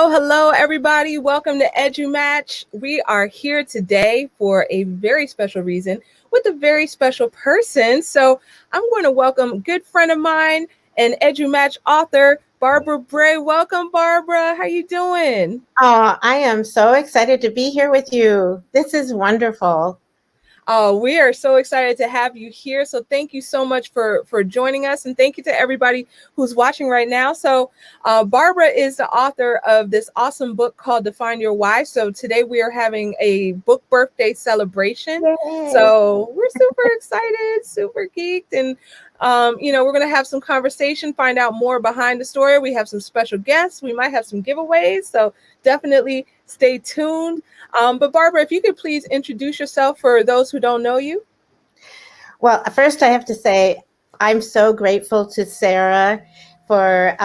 Hello, everybody. Welcome to EduMatch. We are here today for a very special reason with a very special person. So I'm going to welcome a good friend of mine and EduMatch author, Barbara Bray. Welcome, Barbara. How you doing? Oh, I am so excited to be here with you. This is wonderful. Oh, we are so excited to have you here. So thank you so much for joining us. And thank you to everybody who's watching right now. So Barbara is the author of this awesome book called Define Your Why. So today we are having a book birthday celebration. Yay. So we're super excited, super geeked. And, we're going to have some conversation, find out more behind the story. We have some special guests. We might have some giveaways. So definitely stay tuned. But Barbara, if you could please introduce yourself for those who don't know you. Well, first I have to say, I'm so grateful to Sarah for,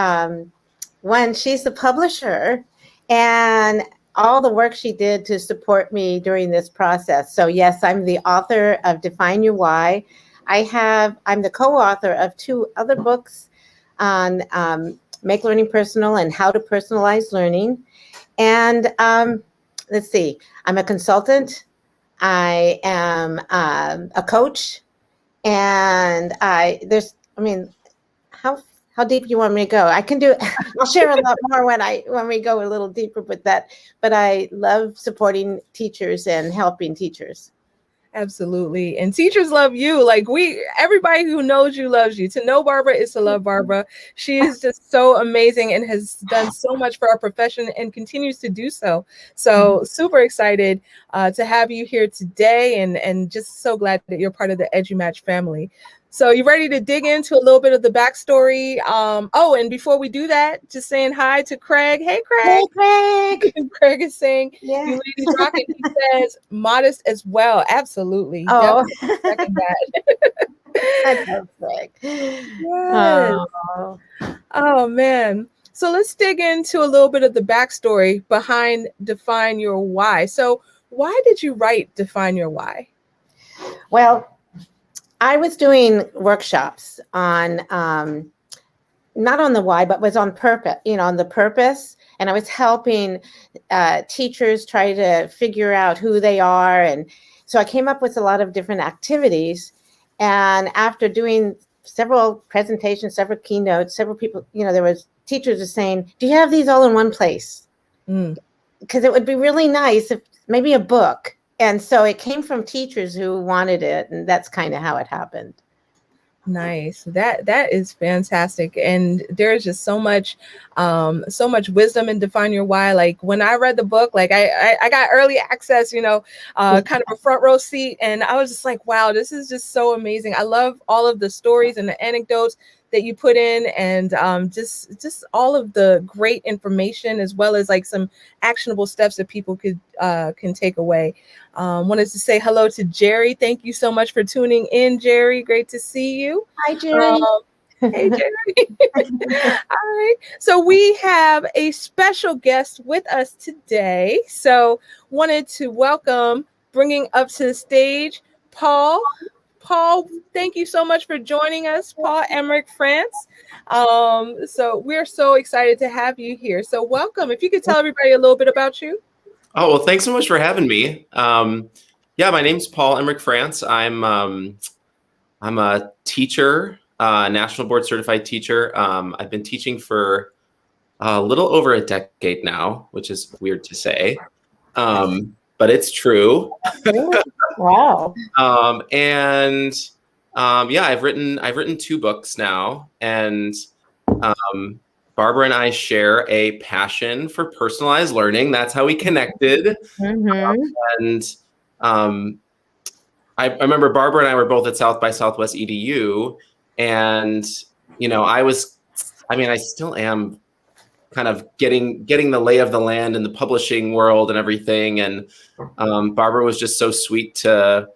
one, she's the publisher and all the work she did to support me during this process. So yes, I'm the author of Define Your Why. I'm the co-author of 2 other books on Make Learning Personal and How to Personalize Learning. And let's see, I'm a consultant, I am a coach, and how deep do you want me to go? I'll share a lot more when we go a little deeper with that, but I love supporting teachers and helping teachers. Absolutely. And teachers love you. Everybody who knows you loves you. To know Barbara is to love Barbara. She is just so amazing and has done so much for our profession and continues to do so. So super excited to have you here today and just so glad that you're part of the EduMatch family. So you ready to dig into a little bit of the backstory? And before we do that, just saying hi to Craig. Hey, Craig. Hey, Craig. Craig is saying, yeah. You ladies rock it. He says, modest as well. Absolutely. Oh, second that. That's perfect. Yes. Oh, man. So let's dig into a little bit of the backstory behind Define Your Why. So why did you write Define Your Why? Well, I was doing workshops on, not on the why, but was on purpose, on the purpose. And I was helping teachers try to figure out who they are. And so I came up with a lot of different activities. And after doing several presentations, several keynotes, several people, there was teachers just saying, do you have these all in one place? Because it would be really nice if maybe a book. And so it came from teachers who wanted it, and that's kind of how it happened. Nice. That is fantastic. And there's just so much wisdom in Define Your Why. Like when I read the book, I got early access, kind of a front row seat. And I was just like, wow, this is just so amazing. I love all of the stories and the anecdotes that you put in, and just all of the great information, as well as some actionable steps that people can take away. Wanted to say hello to Jerry. Thank you so much for tuning in, Jerry. Great to see you. Hi, Jerry. Hey, Jerry. All right. So we have a special guest with us today. So wanted to welcome, bringing up to the stage, Paul. Paul, thank you so much for joining us, Paul Emmerich France. So we're so excited to have you here. So welcome. If you could tell everybody a little bit about you. Oh, well, thanks so much for having me. My name's Paul Emmerich France. I'm a teacher, national board certified teacher. I've been teaching for a little over a decade now, which is weird to say, but it's true. Wow. I've written 2 books now, and Barbara and I share a passion for personalized learning. That's how we connected. I remember Barbara and I were both at South by Southwest EDU, and I still am kind of getting the lay of the land in the publishing world and everything. And Barbara was just so sweet to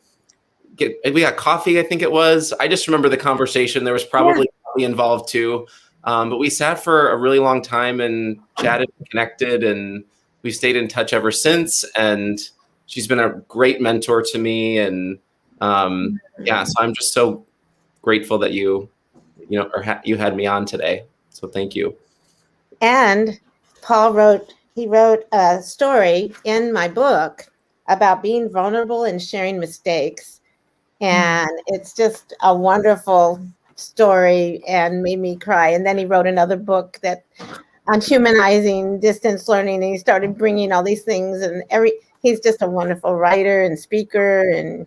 we got coffee, I think it was. I just remember the conversation. There was probably coffee involved too. But we sat for a really long time and chatted and connected, and we've stayed in touch ever since. And she's been a great mentor to me. And so I'm just so grateful that you had me on today. So thank you. And Paul wrote he wrote a story in my book about being vulnerable and sharing mistakes. And it's just a wonderful story and made me cry. And then he wrote another book that on humanizing distance learning, and he started bringing all these things, and he's just a wonderful writer and speaker, and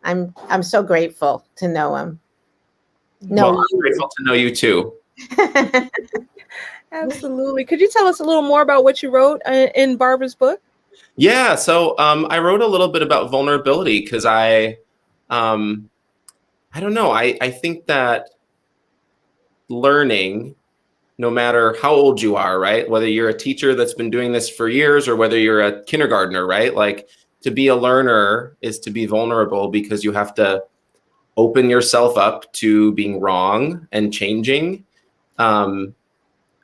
I'm so grateful to know him. Well, I'm grateful to know you too. Absolutely. Could you tell us a little more about what you wrote in Barbara's book? Yeah, so I wrote a little bit about vulnerability because I don't know. I think that learning, no matter how old you are, right? Whether you're a teacher that's been doing this for years or whether you're a kindergartner, right? Like, to be a learner is to be vulnerable because you have to open yourself up to being wrong and changing. And,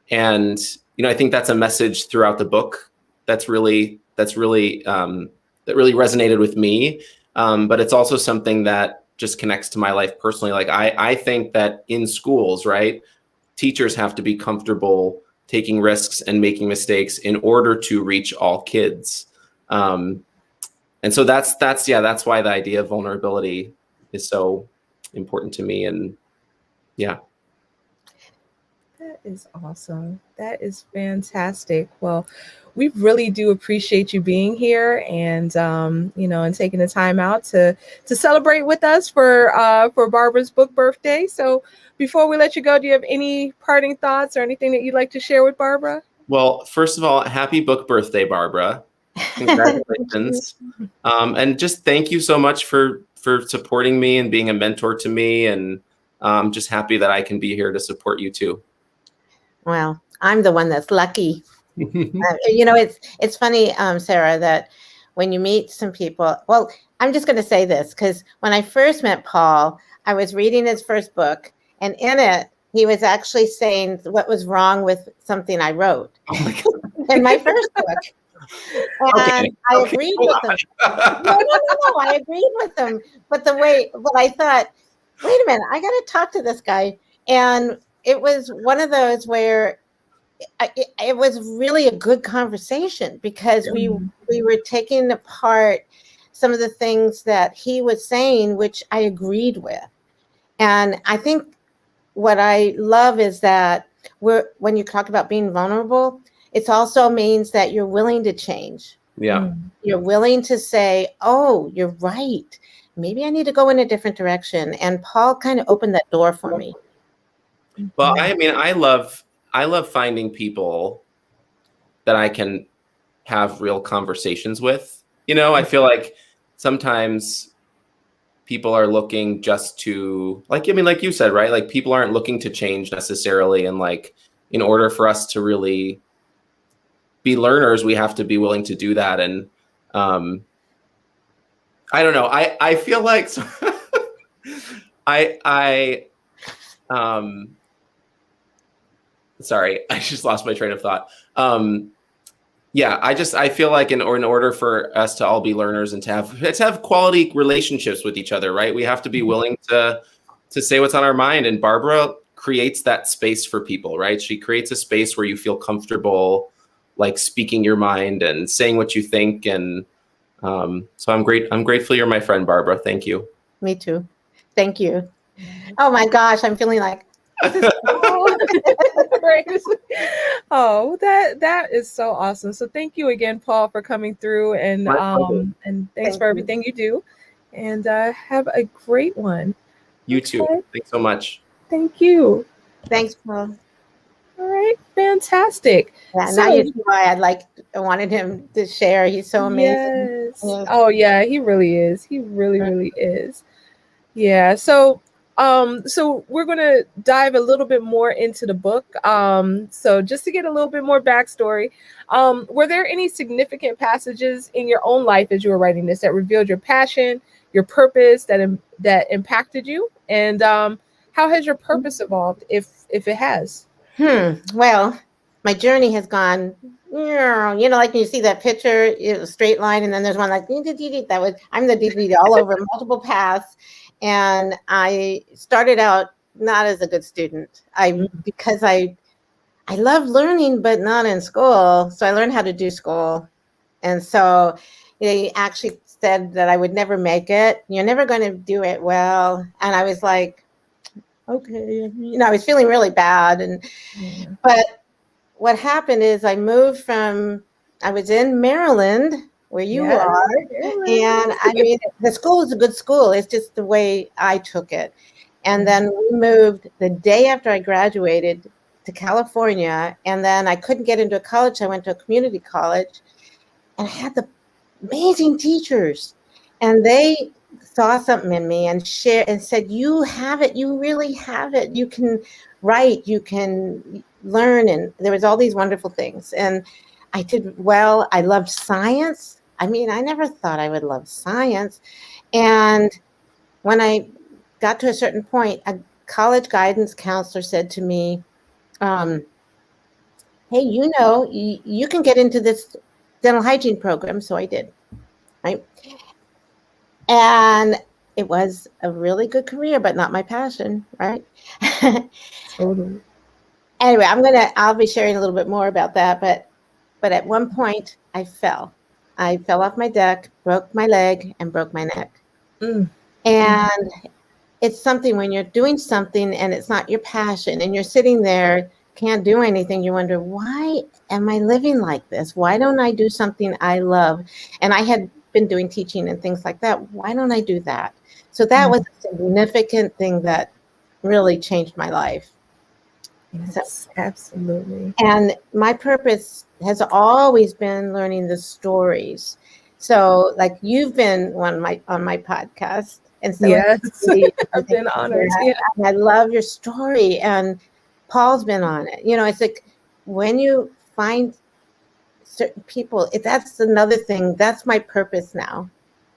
I think that's a message throughout the book that really resonated with me. But it's also something that just connects to my life personally. Like, I think that in schools, right, teachers have to be comfortable taking risks and making mistakes in order to reach all kids. And so that's why the idea of vulnerability is so important to me. And yeah. That is awesome. That is fantastic. Well, we really do appreciate you being here and and taking the time out to celebrate with us for Barbara's book birthday. So before we let you go, do you have any parting thoughts or anything that you'd like to share with Barbara? Well, first of all, happy book birthday, Barbara. Congratulations. And just thank you so much for supporting me and being a mentor to me. And I'm just happy that I can be here to support you too. Well, I'm the one that's lucky. It's funny, Sarah, that when you meet some people, well, I'm just going to say this because when I first met Paul, I was reading his first book, and in it, he was actually saying what was wrong with something I wrote in my first book. And I agreed with him. No, I agreed with him. But I thought, wait a minute, I got to talk to this guy. And it was one of those where it was really a good conversation because we were taking apart some of the things that he was saying, which I agreed with. And I think what I love is that when you talk about being vulnerable, it also means that you're willing to change. Yeah. You're willing to say, oh, you're right. Maybe I need to go in a different direction. And Paul kind of opened that door for me. Well, I mean, I love finding people that I can have real conversations with. I feel like sometimes people are looking just to, like you said, right? Like, people aren't looking to change necessarily. And like, in order for us to really be learners, we have to be willing to do that. And I don't know. I feel like sorry, I just lost my train of thought. I feel like in order for us to all be learners and to have quality relationships with each other, right? We have to be willing to say what's on our mind. And Barbara creates that space for people, right? She creates a space where you feel comfortable, like, speaking your mind and saying what you think. And so I'm grateful you're my friend, Barbara. Thank you. Me too. Thank you. Oh my gosh, I'm feeling like oh, that is so awesome. So thank you again, Paul, for coming through, and thanks for everything you do, and have a great one. You too. Thanks so much. Thank you. Thanks, Paul. All right, fantastic. Yeah, now you see why I wanted him to share. He's so amazing. Yes. Oh yeah, he really is. He really is. Yeah. So we're going to dive a little bit more into the book. So just to get a little bit more backstory, were there any significant passages in your own life as you were writing this that revealed your passion, your purpose, that impacted you? And how has your purpose evolved, if it has? Well, my journey has gone, like when you see that picture, a straight line, and then there's one like, I'm the DD all over multiple paths. And I started out not as a good student. Because I I love learning, but not in school. So I learned how to do school. And so he actually said that I would never make it. You're never going to do it well. And I was like, okay, I was feeling really bad. But what happened is I was in Maryland, where you are. And I mean, the school is a good school. It's just the way I took it. And then we moved the day after I graduated to California. And then I couldn't get into a college. I went to a community college. And I had the amazing teachers, and they saw something in me and shared and said, you have it. You really have it. You can write, you can learn. And there was all these wonderful things. And I did well. I loved science. I mean, I never thought I would love science. And when I got to a certain point, a college guidance counselor said to me, hey, you can get into this dental hygiene program. So I did, right? And it was a really good career, but not my passion, right? Totally. Anyway, I'll be sharing a little bit more about that, but at one point I fell off my deck, broke my leg, and broke my neck. And it's something when you're doing something and it's not your passion and you're sitting there, can't do anything, you wonder, why am I living like this? Why don't I do something I love? And I had been doing teaching and things like that. Why don't I do that? So that was a significant thing that really changed my life. Yes, absolutely. And my purpose has always been learning the stories. So like you've been on my podcast. And so yes, I've been honored. Yeah. I love your story. And Paul's been on it. It's like when you find certain people, that's another thing. That's my purpose now.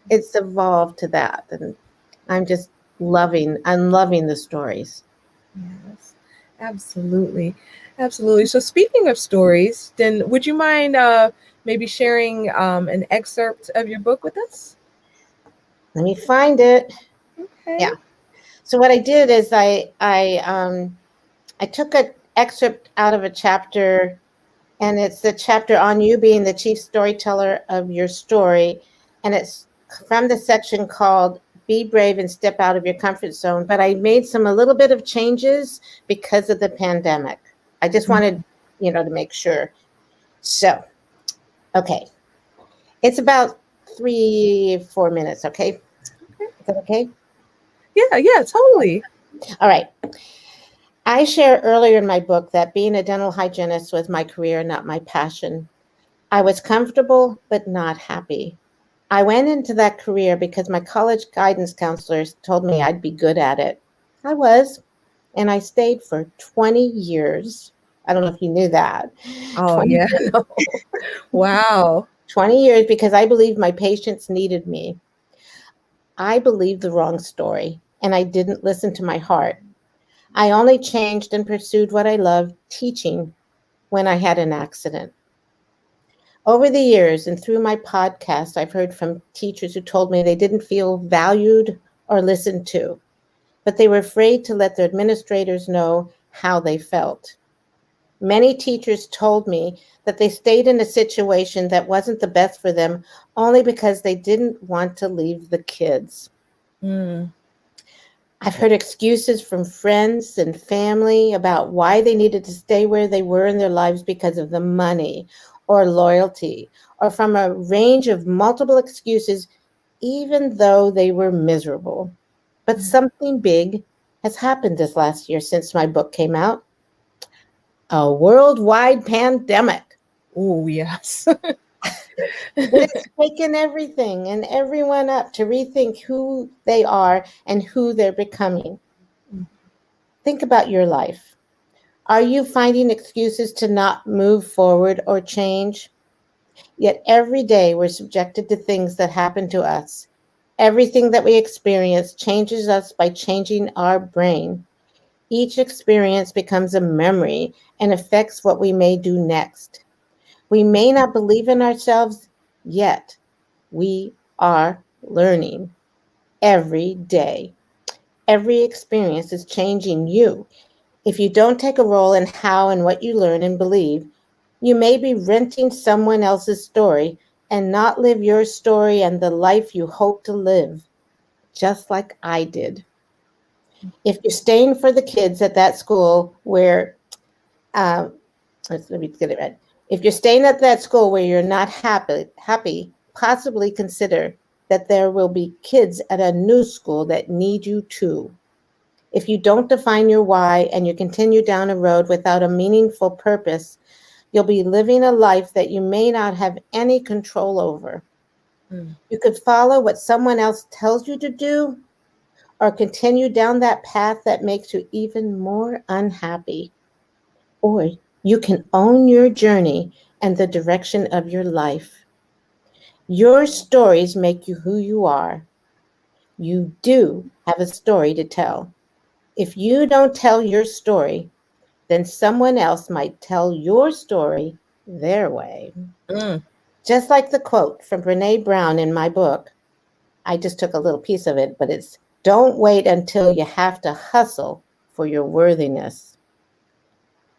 It's evolved to that. And I'm loving the stories. Yes, absolutely. Absolutely. So speaking of stories, then would you mind maybe sharing an excerpt of your book with us? Let me find it. Okay. Yeah. So what I did is I took an excerpt out of a chapter, and it's the chapter on you being the chief storyteller of your story. And it's from the section called Be Brave and Step Out of Your Comfort Zone. But I made a little bit of changes because of the pandemic. I just wanted, to make sure. So, okay. It's about 3-4 minutes, okay? Is that okay? Yeah, totally. All right. I shared earlier in my book that being a dental hygienist was my career, not my passion. I was comfortable, but not happy. I went into that career because my college guidance counselors told me I'd be good at it. I was, and I stayed for 20 years. I don't know if you knew that. Oh, yeah. No. Wow. 20 years because I believed my patients needed me. I believed the wrong story, and I didn't listen to my heart. I only changed and pursued what I loved, teaching, when I had an accident. Over the years and through my podcast, I've heard from teachers who told me they didn't feel valued or listened to, but they were afraid to let their administrators know how they felt. Many teachers told me that they stayed in a situation that wasn't the best for them only because they didn't want to leave the kids. I've heard excuses from friends and family about why they needed to stay where they were in their lives because of the money or loyalty, or from a range of multiple excuses, even though they were miserable. But something big has happened this last year since my book came out. A worldwide pandemic. Oh, yes. It's taken everything and everyone up to rethink who they are and who they're becoming. Think about your life. Are you finding excuses to not move forward or change? Yet every day we're subjected to things that happen to us. Everything that we experience changes us by changing our brain. Each experience becomes a memory and affects what we may do next. We may not believe in ourselves yet. We are learning every day. Every experience is changing you. If you don't take a role in how and what you learn and believe, you may be renting someone else's story and not live your story and the life you hope to live, just like I did. If you're staying for the kids at that school where, let me get it right. If you're staying at that school where you're not happy, possibly consider that there will be kids at a new school that need you too. If you don't define your why and you continue down a road without a meaningful purpose, you'll be living a life that you may not have any control over. You could follow what someone else tells you to do or continue down that path that makes you even more unhappy. Or you can own your journey and the direction of your life. Your stories make you who you are. You do have a story to tell. If you don't tell your story, then someone else might tell your story their way. Just like the quote from Brene Brown in my book, I just took a little piece of it, but it's, don't wait until you have to hustle for your worthiness.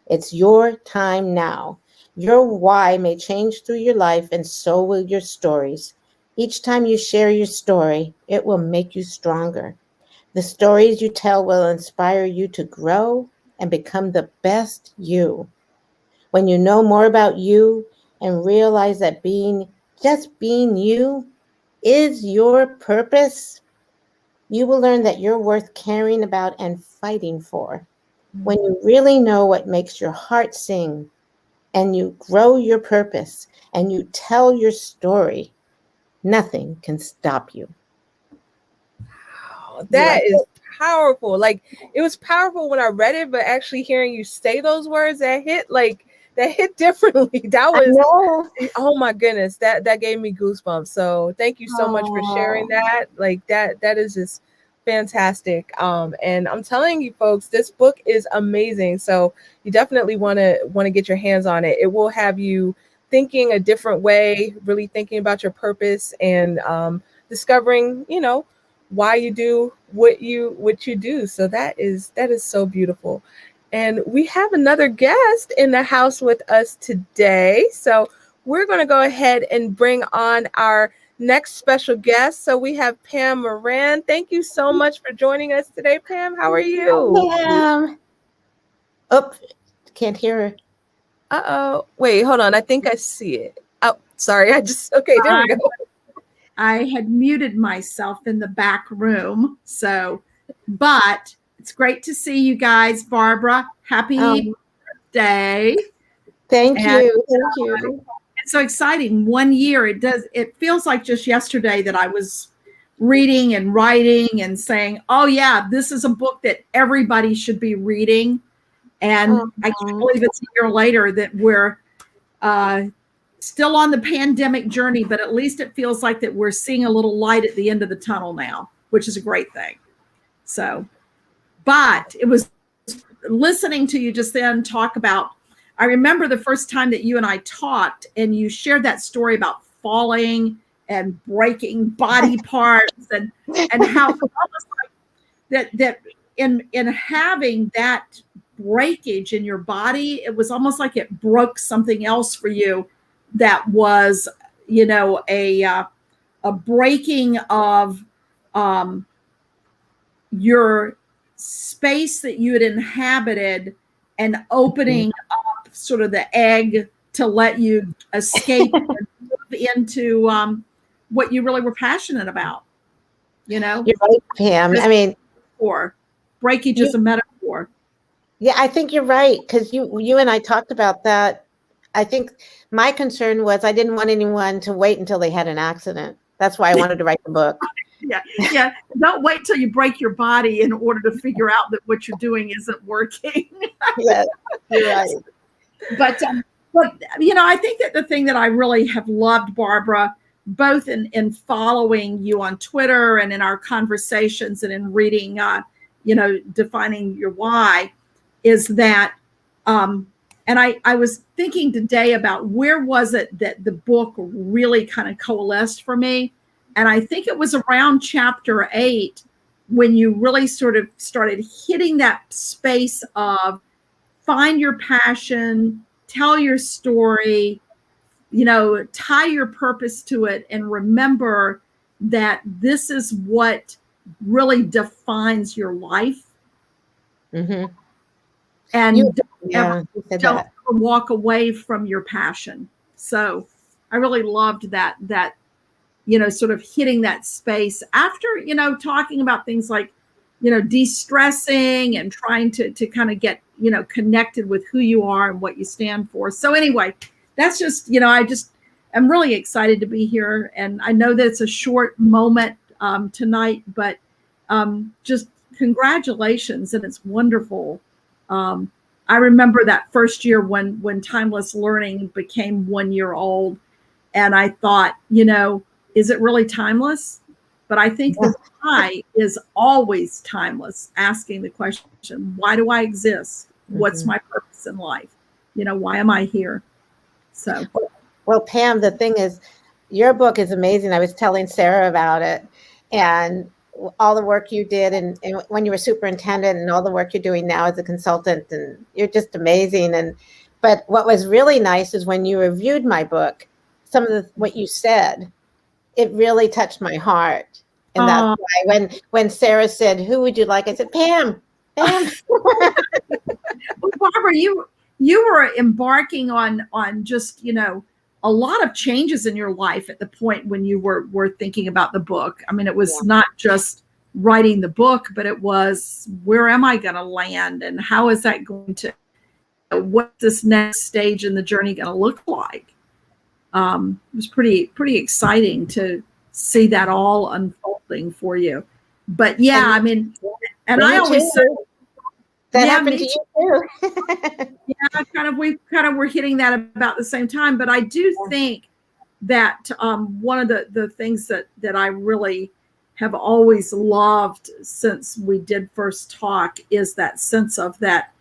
It's your time now. Your why may change through your life, and so will your stories. Each time you share your story, it will make you stronger. The stories you tell will inspire you to grow and become the best you. When you know more about you and realize that just being you is your purpose, you will learn that you're worth caring about and fighting for. When you really know what makes your heart sing and you grow your purpose and you tell your story, nothing can stop you. Wow, that is powerful. Like, it was powerful when I read it, but actually hearing you say those words, that hit differently. That was, oh my goodness, that gave me goosebumps. So thank you so much for sharing that. Like, that is just fantastic. And I'm telling you folks, this book is amazing. So you definitely want to get your hands on it. It will have you thinking a different way, really thinking about your purpose and discovering, why you do what you do. So that is so beautiful. And we have another guest in the house with us today. So we're going to go ahead and bring on our next special guest. So we have Pam Moran. Thank you so much for joining us today, Pam. How are you? Pam. Oh, can't hear her. Uh-oh. Wait, hold on. I think I see it. Oh, sorry. Okay, there we go. I had muted myself in the back room. But it's great to see you guys. Barbara, happy birthday. Thank you. Thank you. It's so exciting. 1 year. It feels like just yesterday that I was reading and writing and saying, oh yeah, this is a book that everybody should be reading. And I can't believe it's a year later that we're still on the pandemic journey, but at least it feels like that we're seeing a little light at the end of the tunnel now, which is a great thing. So, but it was listening to you just then talk about, I remember the first time that you and I talked and you shared that story about falling and breaking body parts and how almost like that in having that breakage in your body, it was almost like it broke something else for you that was, a breaking of your space that you had inhabited and opening up sort of the egg to let you escape and move into what you really were passionate about. You're right, Pam. I mean, breakage is a metaphor. Yeah, I think you're right, because you and I talked about that. I think my concern was I didn't want anyone to wait until they had an accident. That's why I wanted to write the book. Yeah. Don't wait till you break your body in order to figure out that what you're doing isn't working. Yes, you're right. But I think that the thing that I really have loved, Barbara, both in following you on Twitter and in our conversations and in reading, defining your why, is that, and I was thinking today about where was it that the book really kind of coalesced for me. And I think it was around chapter 8 when you really sort of started hitting that space of find your passion, tell your story, tie your purpose to it, and remember that this is what really defines your life. Mm-hmm. And You said don't that. walk away from your passion. So I really loved that, sort of hitting that space after, talking about things like, de-stressing and trying to kind of get, connected with who you are and what you stand for. So anyway, that's just, I'm really excited to be here. And I know that it's a short moment tonight, but just congratulations. And it's wonderful. I remember that first year when Timeless Learning became 1 year old. And I thought, is it really timeless? But I think the why is always timeless, asking the question, why do I exist? What's my purpose in life? Why am I here? So. Well, Pam, the thing is, your book is amazing. I was telling Sarah about it, and all the work you did and when you were superintendent, and all the work you're doing now as a consultant, and you're just amazing. But what was really nice is when you reviewed my book, some of what you said, it really touched my heart. And that's why when Sarah said, "Who would you like?" I said, "Pam." Well, Barbara, you were embarking on just, a lot of changes in your life at the point when you were thinking about the book. I mean, it was not just writing the book, but it was, where am I going to land, and how is that going to, what's this next stage in the journey going to look like? It was pretty exciting to see that all unfolding for you. But yeah, I mean, and I always say that happened to you too. Yeah, we were hitting that about the same time. But I do think that one of the things that I really have always loved since we did first talk is that sense of that,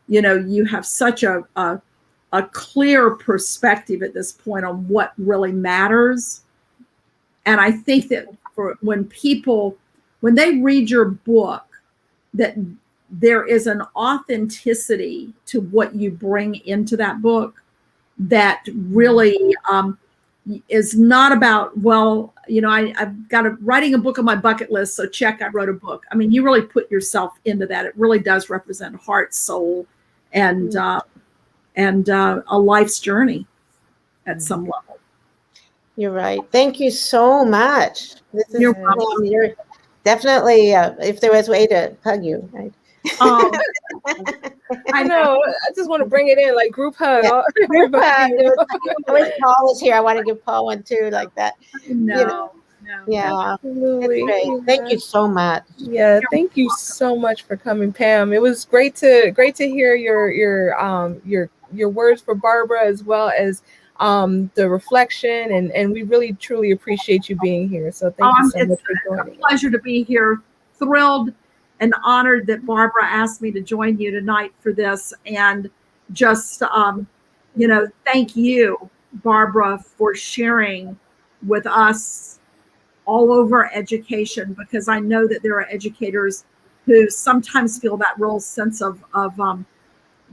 you have such a clear perspective at this point on what really matters. And I think that when they read your book, that there is an authenticity to what you bring into that book that really is not about, well, I've got writing a book on my bucket list, so check, I wrote a book. I mean, you really put yourself into that. It really does represent heart, soul, and a life's journey at some level. You're right. Thank you so much. You're welcome. You're definitely, if there was a way to hug you, right? I know. I just want to bring it in, like group hug. Yeah. Paul is here. I want to give Paul one too, like that. No. Yeah, absolutely. That's great. Thank you so much. Yeah, thank you so much for coming, Pam. It was great to hear your words for Barbara, as well as the reflection, and we really truly appreciate you being here. So thank you so much for joining. It's a pleasure to be here. Thrilled and honored that Barbara asked me to join you tonight for this, and just thank you, Barbara, for sharing with us all over education, because I know that there are educators who sometimes feel that real sense of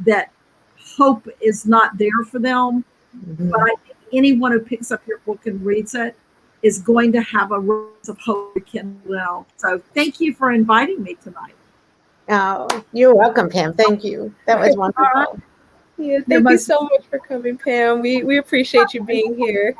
that hope is not there for them. But I think anyone who picks up your book and reads it is going to have a sense of hope again. So thank you for inviting me tonight. Oh, you're welcome, Pam. Thank you. That was wonderful. Yeah, thank you so much for coming, Pam. We appreciate you being here.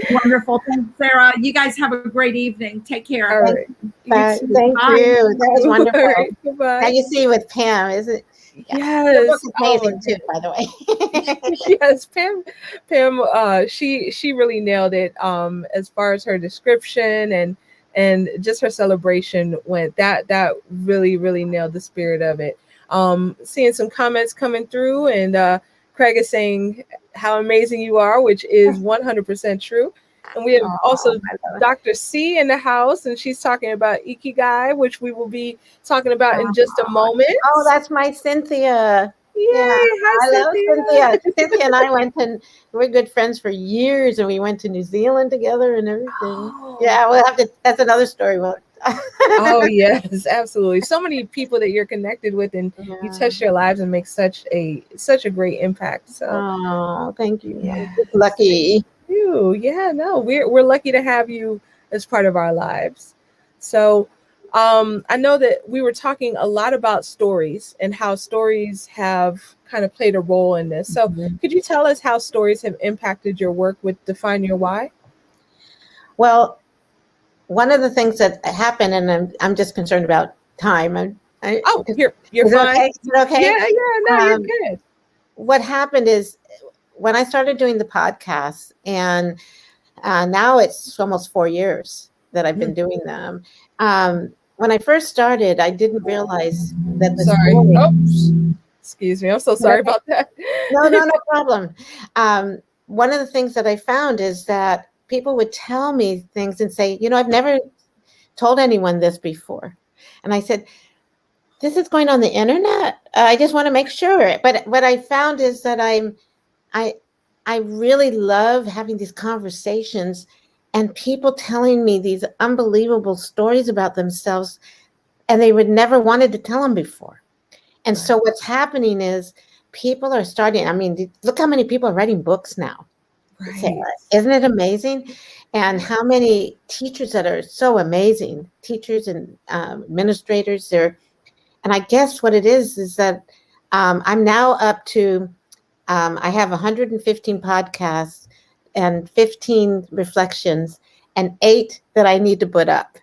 Wonderful. Thanks, Sarah. You guys have a great evening. Take care. All right. Thank you. That was wonderful. Right. Goodbye. Now you see with Pam, is it? Yes. It's amazing too, by the way. Yes, Pam, she really nailed it as far as her description and just her celebration went. That really nailed the spirit of it. Seeing some comments coming through, and Craig is saying how amazing you are, which is 100% true. And we have also Dr. C in the house, and she's talking about Ikigai, which we will be talking about in just a moment. Oh, that's my Cynthia. Yay, hi, I love Cynthia. Cynthia and I we're good friends for years, and we went to New Zealand together and everything. Oh. Yeah, we'll have to, that's another story. Oh yes, absolutely. So many people that you're connected with, and you Yeah. touch their lives and make such a great impact. So Oh, thank you. I'm yes, just lucky. you. Yeah, no, we're lucky to have you as part of our lives. So I know that we were talking a lot about stories and how stories have kind of played a role in this. So Mhm. could you tell us how stories have impacted your work with Define Your Why? Well, one of the things that happened, and I'm just concerned about time. Oh, Is you're it fine. okay? Is it okay? Yeah, yeah, no, you're Um, good. what happened is when I started doing the podcast, and now it's almost 4 years that I've been doing them. When I first started, I didn't realize that the Sorry. story. Oh, excuse me. I'm so sorry about that. No, no, no problem. One of the things that I found is that people would tell me things and say, I've never told anyone this before. And I said, this is going on the internet. I just want to make sure. But what I found is that I I really love having these conversations and people telling me these unbelievable stories about themselves, and they would never wanted to tell them before. And so what's happening is people are starting, I mean, look how many people are writing books now. Sarah. Right. Isn't it amazing? And how many teachers that are so amazing, teachers and administrators there. And I guess what it is that I'm now up to, I have 115 podcasts and 15 reflections and 8 that I need to put up.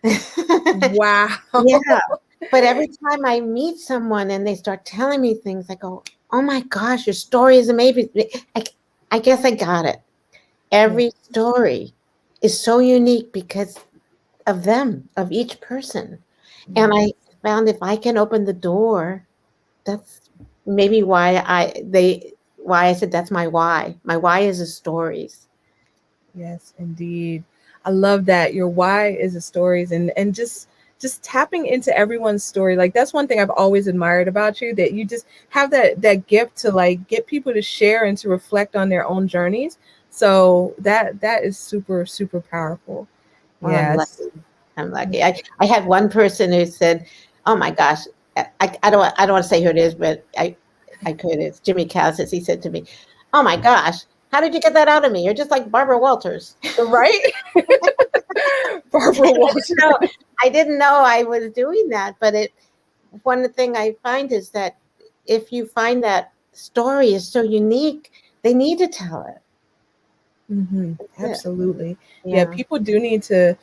Wow. Yeah. But every time I meet someone and they start telling me things, I go, oh my gosh, your story is amazing. I guess I got it. Every story is so unique because of them, of each person. And I found if I can open the door, that's maybe why I said that's my why. My why is the stories. Yes, indeed. I love that. Your why is the stories, and just tapping into everyone's story. Like that's one thing I've always admired about you, that you just have that gift to like get people to share and to reflect on their own journeys. So that is super, super powerful. Well, I'm Yes. lucky. I'm lucky. I had one person who said, "Oh my gosh, I don't want to say who it is, but I could. It's Jimmy Cassis. He said to me, "Oh my gosh, how did you get that out of me? You're just like Barbara Walters." Right? Barbara Walters. I didn't know I was doing that, but one thing I find is that if you find that story is so unique, they need to tell it. Mm-hmm. Absolutely. Yeah, Yeah. people do need to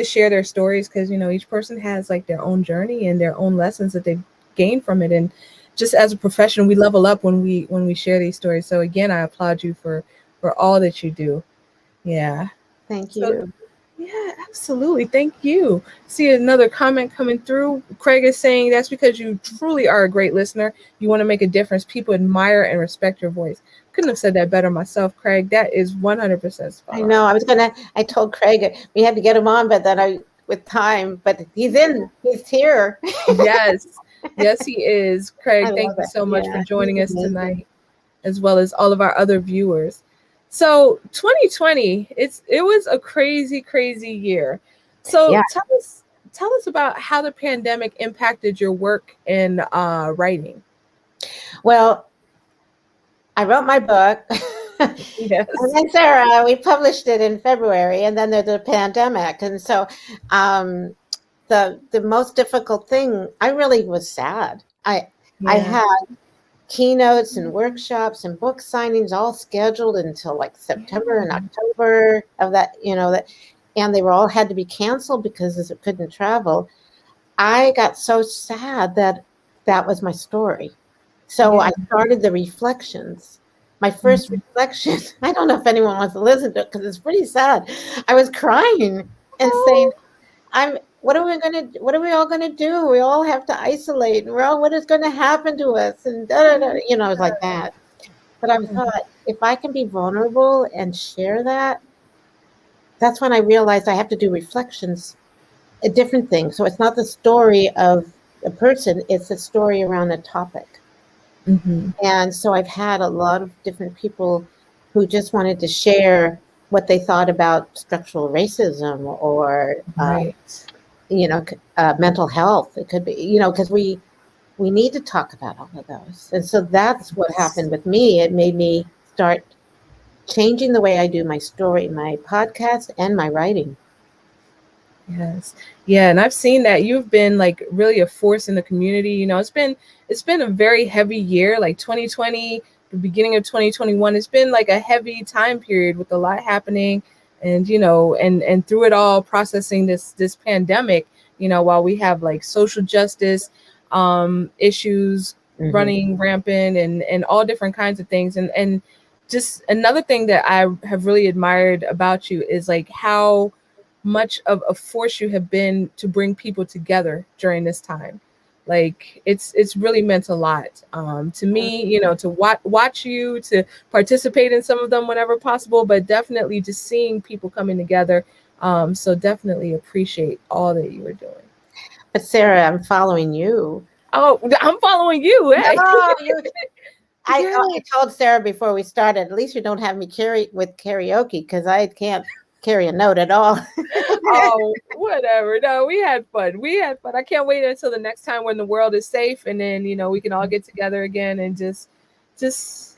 share their stories, because each person has like their own journey and their own lessons that they gain from it. And just as a profession, we level up when we share these stories. So again, I applaud you for all that you do. Yeah. Thank So you. yeah, absolutely. Thank you. See another comment coming through. Craig is saying that's because you truly are a great listener. You want to make a difference. People admire and respect your voice. Couldn't have said that better myself, Craig. That is 100% spot I on. know. I told Craig we had to get him on, but then with time, but he's here. Yes. Yes, he is. I Craig, love thank you it. so much for Yeah, joining he's us amazing. tonight, as well as all of our other viewers. So 2020, it was a crazy, crazy year. So Yeah. tell us about how the pandemic impacted your work in writing. Well, I wrote my book. Yes. And then Sarah, we published it in February, and then there's a pandemic. And so the most difficult thing, I really was sad. I had keynotes and workshops and book signings all scheduled until like September and October of that, and they were all had to be canceled because it couldn't travel. I got so sad that was my story. So I started the reflections. My first reflection, I don't know if anyone wants to listen to it because it's pretty sad. I was crying and saying, what are we all gonna do? We all have to isolate. What is gonna happen to us? And it was like that. But I thought, if I can be vulnerable and share that, that's when I realized I have to do reflections, a different thing. So it's not the story of a person, it's a story around a topic. Mm-hmm. And so I've had a lot of different people who just wanted to share what they thought about structural racism or Right. mental health. It could be, because we need to talk about all of those. And so that's what happened with me. It made me start changing the way I do my story, my podcast, and my writing. Yes. Yeah, and I've seen that you've been like really a force in the community. It's been a very heavy year, like 2020, the beginning of 2021. It's been like a heavy time period with a lot happening, and and through it all processing this pandemic, while we have like social justice issues running rampant and all different kinds of things. And just another thing that I have really admired about you is like how much of a force you have been to bring people together during this time. Like it's really meant a lot to me, to watch you, to participate in some of them whenever possible, but definitely just seeing people coming together. So definitely appreciate all that you are doing. But Sarah, I'm following you. Oh, I'm following you. Hey. No, I told Sarah before we started, at least you don't have me with karaoke, because I can't carry a note at all. Oh, whatever. No, we had fun. I can't wait until the next time when the world is safe, and then we can all get together again and just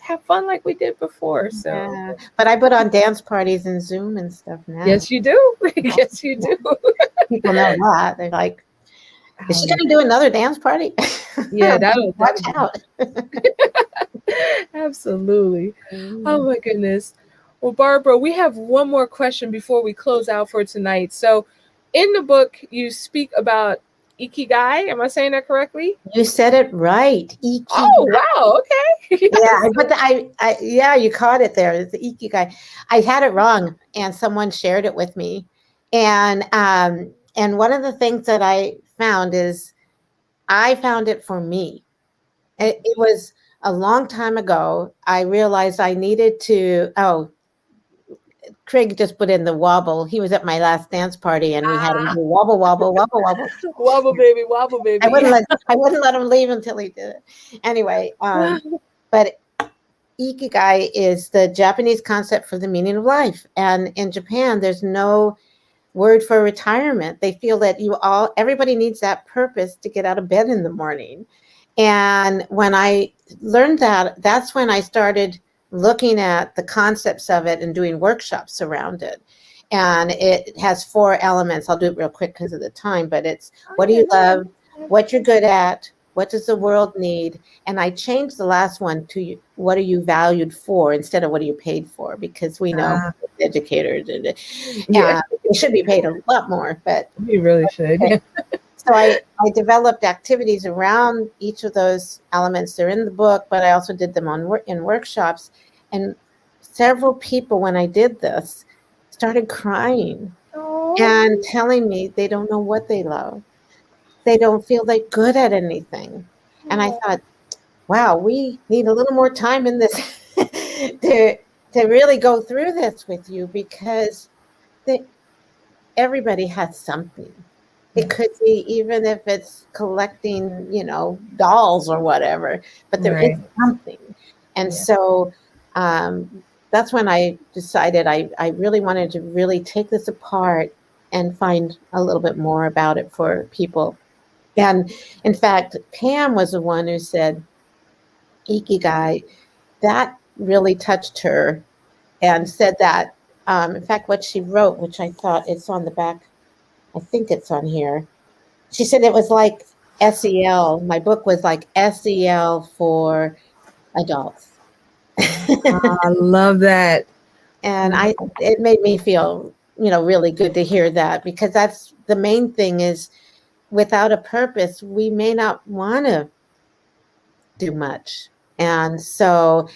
have fun like we did before. So yeah. But I put on dance parties and Zoom and stuff now. Yes, you do. Yes, you do. People know that. They're like, is she gonna do another dance party? Yeah, that'll watch out. Absolutely. Oh my goodness. Well, Barbara, we have one more question before we close out for tonight. So in the book, you speak about ikigai. Am I saying that correctly? You said it right. Ikigai. Oh, wow. Okay. Yeah, but yeah, you caught it there. It's the ikigai. I had it wrong, and someone shared it with me. And one of the things that I found is I found it for me. It was a long time ago. I realized I needed to, Craig just put in the wobble. He was at my last dance party, and we had him do wobble, wobble, wobble, wobble. Wobble, baby, wobble, baby. I wouldn't let him leave until he did it. Anyway, but ikigai is the Japanese concept for the meaning of life. And in Japan, there's no word for retirement. They feel that everybody needs that purpose to get out of bed in the morning. And when I learned that, that's when I started looking at the concepts of it and doing workshops around it. And it has 4 elements. I'll do it real quick because of the time, but it's what do you love, what you're good at, what does the world need? And I changed the last one to what are you valued for instead of what are you paid for? Because we know educators, we should be paid a lot more, but we really should. Okay. So I developed activities around each of those elements. They're in the book, but I also did them in workshops. And several people, when I did this, started crying and telling me they don't know what they love. They don't feel they're good at anything. And I thought, wow, we need a little more time in this to really go through this with you, because everybody has something. It could be even if it's collecting, dolls or whatever, but there is something. And so that's when I decided I really wanted to really take this apart and find a little bit more about it for people. And in fact, Pam was the one who said, ikigai, that really touched her, and said that, in fact, what she wrote, which I thought it's on the back, I think it's on here. She said it was like SEL. My book was like SEL for adults. I love that. And it made me feel, really good to hear that, because that's the main thing is without a purpose, we may not want to do much. And so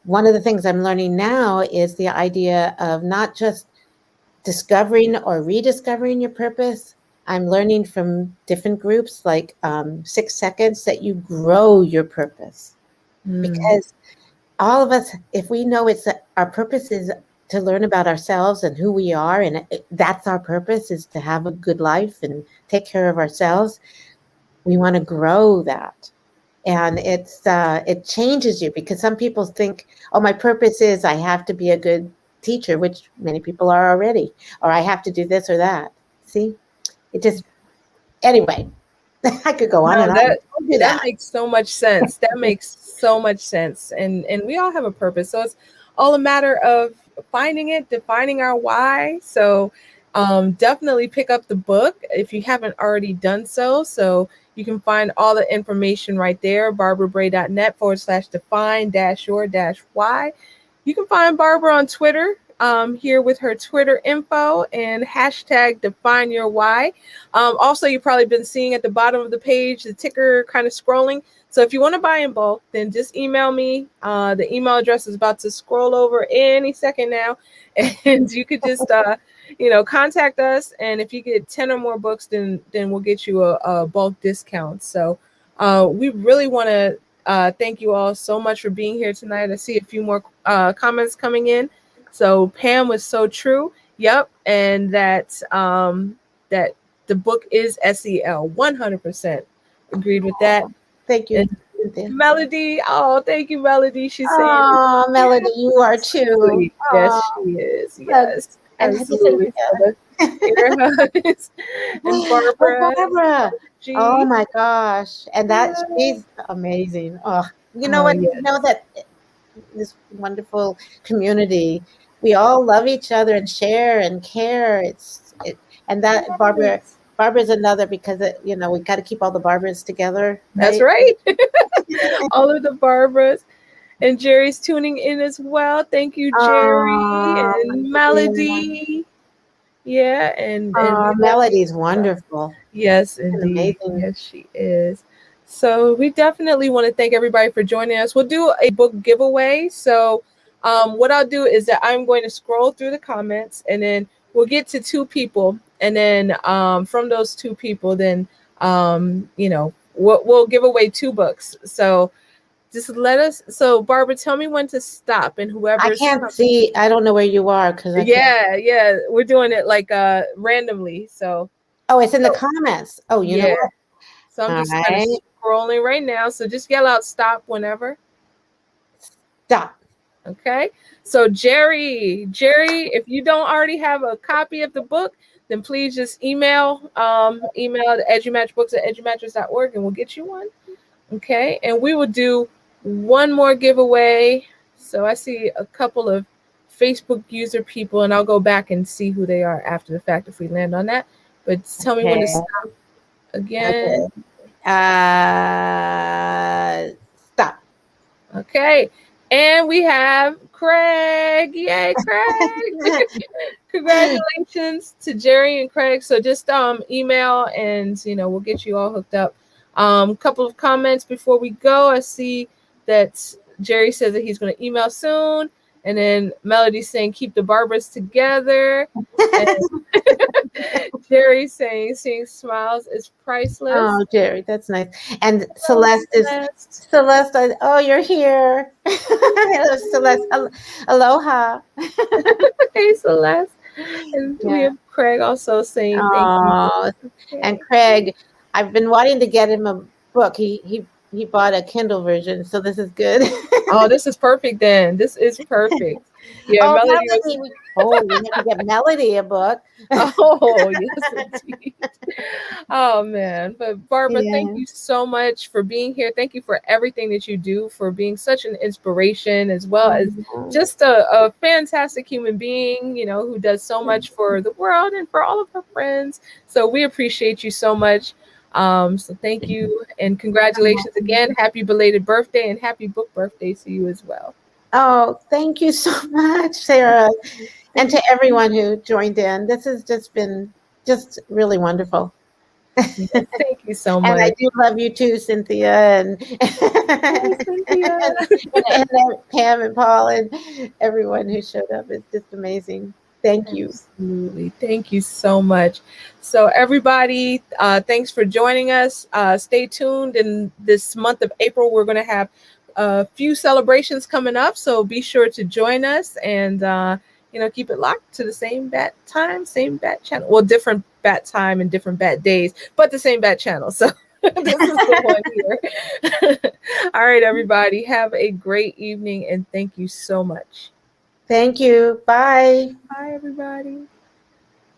one of the things I'm learning now is the idea of not just discovering or rediscovering your purpose. I'm learning from different groups like 6 Seconds that you grow your purpose. Because all of us, if we know our purpose is to learn about ourselves and who we are, and that's our purpose, is to have a good life and take care of ourselves, we want to grow that. And it changes you, because some people think, oh, my purpose is I have to be a good teacher, which many people are already, or I have to do this or that. See, it just Anyway, I could go on No, and on. Don't do that that. makes so much sense. That makes so much sense. And we all have a purpose. So it's all a matter of finding it, defining our why. So definitely pick up the book if you haven't already done so. So you can find all the information right there, barbarabray.net/define-your-why. You can find Barbara on Twitter, here with her Twitter info and hashtag define your why. Also, you've probably been seeing at the bottom of the page the ticker kind of scrolling. So if you want to buy in bulk, then just email me. The email address is about to scroll over any second now, and you could just contact us. And if you get 10 or more books, then we'll get you a bulk discount. So we really want to thank you all so much for being here tonight. I see a few more comments coming in. So Pam was so true. Yep, and that that the book is SEL. 100% agreed with that. Thank you. And Melody, oh, thank you, Melody. She's saying, oh, Melody, you are too. Yes, she is. Yes, and absolutely. And Barbara. Oh my gosh, and that she's amazing. Oh, you know what? Yes. You know that this wonderful community, we all love each other and share and care. And that Barbara's another, because we got to keep all the Barbaras together. Right? That's right. All of the Barbaras. And Jerry's tuning in as well. Thank you, Jerry and Melody. Yeah, and Melody's wonderful. Yes, indeed. Amazing. Yes, she is. So we definitely want to thank everybody for joining us. We'll do a book giveaway. So what I'll do is that I'm going to scroll through the comments, and then we'll get to 2 people. And then from those 2 people, then, we'll give away 2 books. So just let us. So Barbara, tell me when to stop, and whoever. I can't see. I don't know where you are because yeah, we're doing it like randomly. So. Oh, it's in the comments. Oh, you know what? So I'm just kind of scrolling right now. So just yell out stop whenever. Stop. Okay. So Jerry, if you don't already have a copy of the book, then please just email the edumatchbooks@edumatchers.org, and we'll get you one. Okay. And we will do one more giveaway. So I see a couple of Facebook user people, and I'll go back and see who they are after the fact if we land on that. But tell me when to stop again. Okay. Stop. Okay. And we have Craig. Yay, Craig. Congratulations to Jerry and Craig. So just email, and we'll get you all hooked up. Couple of comments before we go. I see that Jerry says that he's going to email soon. And then Melody's saying, keep the Barbaras together. And Jerry saying, seeing smiles is priceless. Oh, Jerry, that's nice. And Celeste. Oh, you're here. Hello, Celeste. Aloha. Hey, Celeste. And we have Craig also saying thank you. And Craig, I've been wanting to get him a book. He bought a Kindle version, so this is good. Oh, this is perfect then. This is perfect. Yeah, Melody. We have to get Melody a book. Oh, yes, indeed. Oh, man. But Barbara, thank you so much for being here. Thank you for everything that you do, for being such an inspiration, as well as just a fantastic human being, who does so much for the world and for all of her friends. So we appreciate you so much. So thank you, and congratulations again. Happy belated birthday, and happy book birthday to you as well. Oh, thank you so much, Sarah, and to everyone who joined in. This has just been really wonderful. Thank you so much. And I do love you too, Cynthia, and Pam and Paul and everyone who showed up. It's just amazing. Thank you. Absolutely. Thank you so much. So everybody, thanks for joining us. Stay tuned. In this month of April, we're going to have a few celebrations coming up. So be sure to join us, and keep it locked to the same bat time, same bat channel. Well, different bat time and different bat days, but the same bat channel. So this is the one here. All right, everybody. Have a great evening, and thank you so much. Thank you. Bye. Bye, everybody.